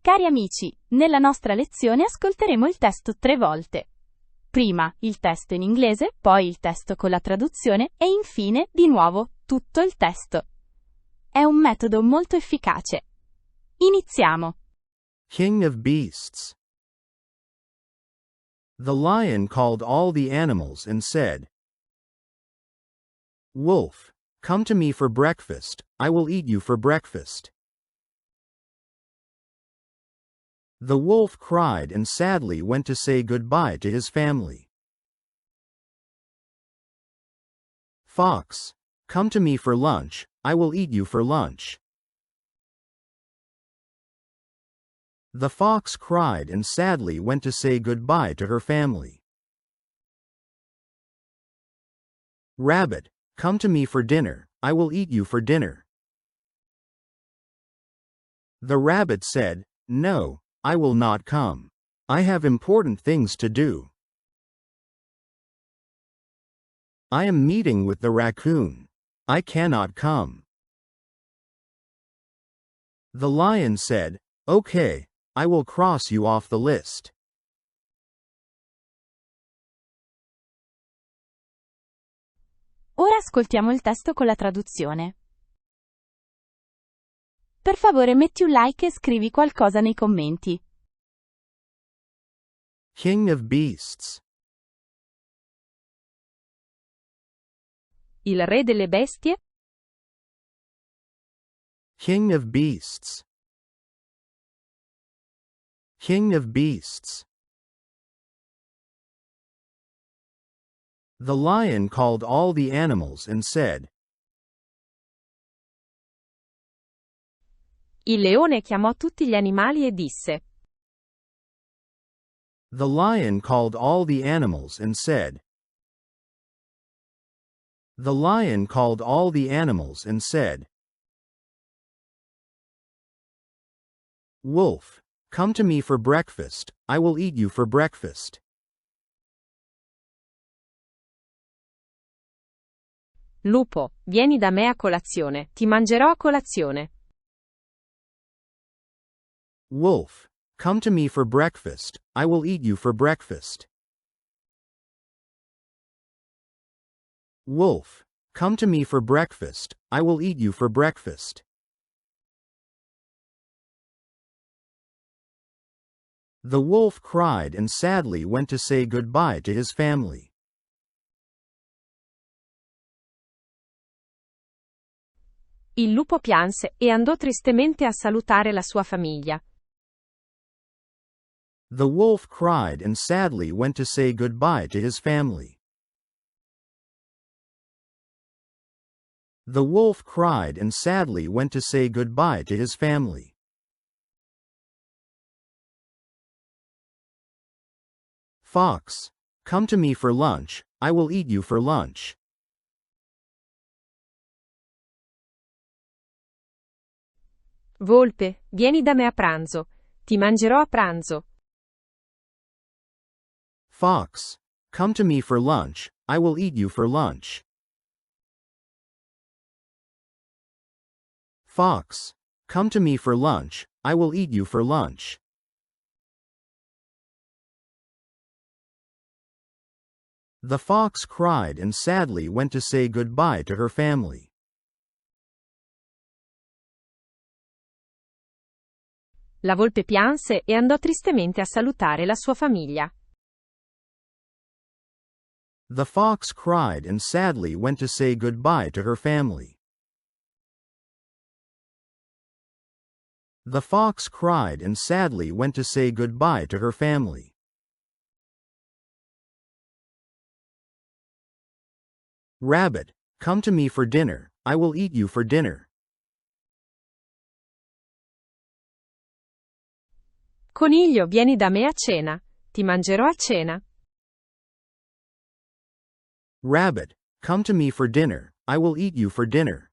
Cari amici, nella nostra lezione ascolteremo il testo 3 volte. Prima il testo in inglese, poi il testo con la traduzione e infine, di nuovo, tutto il testo. È un metodo molto efficace. Iniziamo. King of beasts. The lion called all the animals and said, "Wolf, come to me for breakfast, I will eat you for breakfast." The wolf cried and sadly went to say goodbye to his family. Fox, come to me for lunch, I will eat you for lunch. The fox cried and sadly went to say goodbye to her family. Rabbit, come to me for dinner, I will eat you for dinner. The rabbit said, "No, I will not come. I have important things to do. I am meeting with the raccoon. I cannot come." The lion said, "Okay, I will cross you off the list." Ora ascoltiamo il testo con la traduzione. Per favore metti un like e scrivi qualcosa nei commenti. King of beasts. Il re delle bestie? King of beasts. King of beasts. The lion called all the animals and said, Il leone chiamò tutti gli animali e disse. The lion called all the animals and said. The lion called all the animals and said, Wolf, come to me for breakfast, I will eat you for breakfast. Lupo, vieni da me a colazione, ti mangerò a colazione. Wolf, come to me for breakfast, I will eat you for breakfast. Wolf, come to me for breakfast, I will eat you for breakfast. The wolf cried and sadly went to say goodbye to his family. Il lupo pianse e andò tristemente a salutare la sua famiglia. The wolf cried and sadly went to say goodbye to his family. The wolf cried and sadly went to say goodbye to his family. Fox, come to me for lunch, I will eat you for lunch. Volpe, vieni da me a pranzo, ti mangerò a pranzo. Fox, come to me for lunch, I will eat you for lunch. Fox, come to me for lunch, I will eat you for lunch. The fox cried and sadly went to say goodbye to her family. La volpe pianse e andò tristemente a salutare la sua famiglia. The fox cried and sadly went to say goodbye to her family. The fox cried and sadly went to say goodbye to her family. Rabbit, come to me for dinner, I will eat you for dinner. Coniglio, vieni da me a cena, ti mangerò a cena. Rabbit, come to me for dinner, I will eat you for dinner.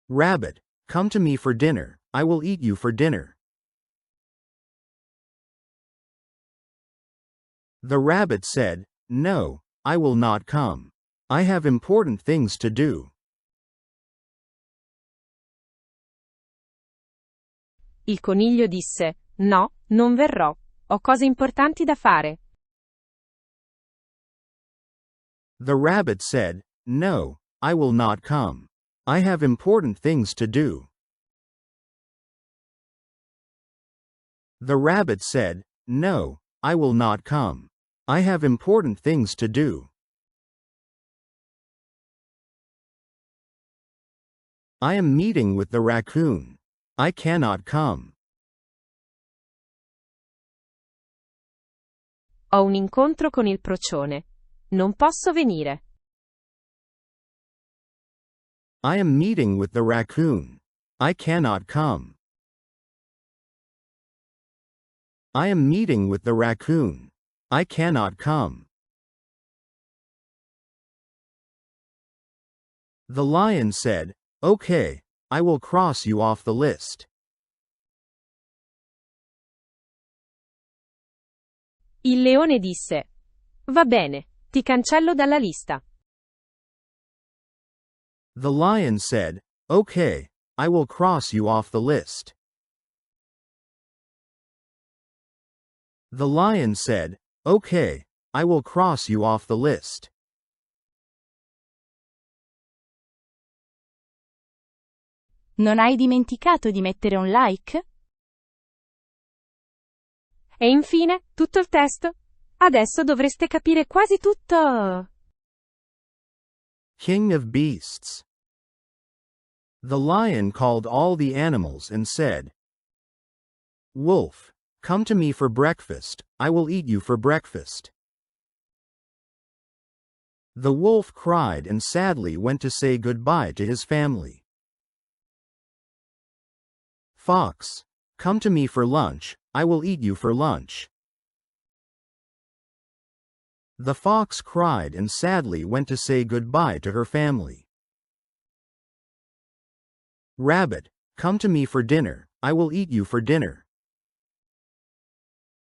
Rabbit, come to me for dinner, I will eat you for dinner. The rabbit said, "No, I will not come. I have important things to do. Il coniglio disse, no, non verrò. Ho cose importanti da fare. The rabbit said, no, I will not come. I have important things to do. The rabbit said, no, I will not come. I have important things to do. I am meeting with the raccoon. I cannot come. Ho un incontro con il procione. Non posso venire. I am meeting with the raccoon. I cannot come. I am meeting with the raccoon. I cannot come. The lion said, okay, I will cross you off the list. Il leone disse, va bene, ti cancello dalla lista. The lion said, okay, I will cross you off the list. The lion said, okay, I will cross you off the list. Non hai dimenticato di mettere un like? E infine, tutto il testo? Adesso dovreste capire quasi tutto. King of beasts. The lion called all the animals and said, Wolf, come to me for breakfast, I will eat you for breakfast. The wolf cried and sadly went to say goodbye to his family. Fox, come to me for lunch, I will eat you for lunch. The fox cried and sadly went to say goodbye to her family. Rabbit, come to me for dinner, I will eat you for dinner.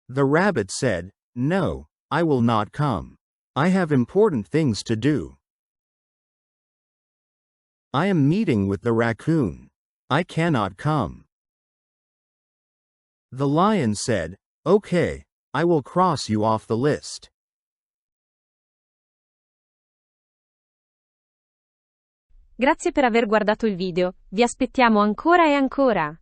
The rabbit said, no, I will not come. I have important things to do. I am meeting with the raccoon. I cannot come. The lion said, okay, I will cross you off the list. Grazie per aver guardato il video, vi aspettiamo ancora e ancora.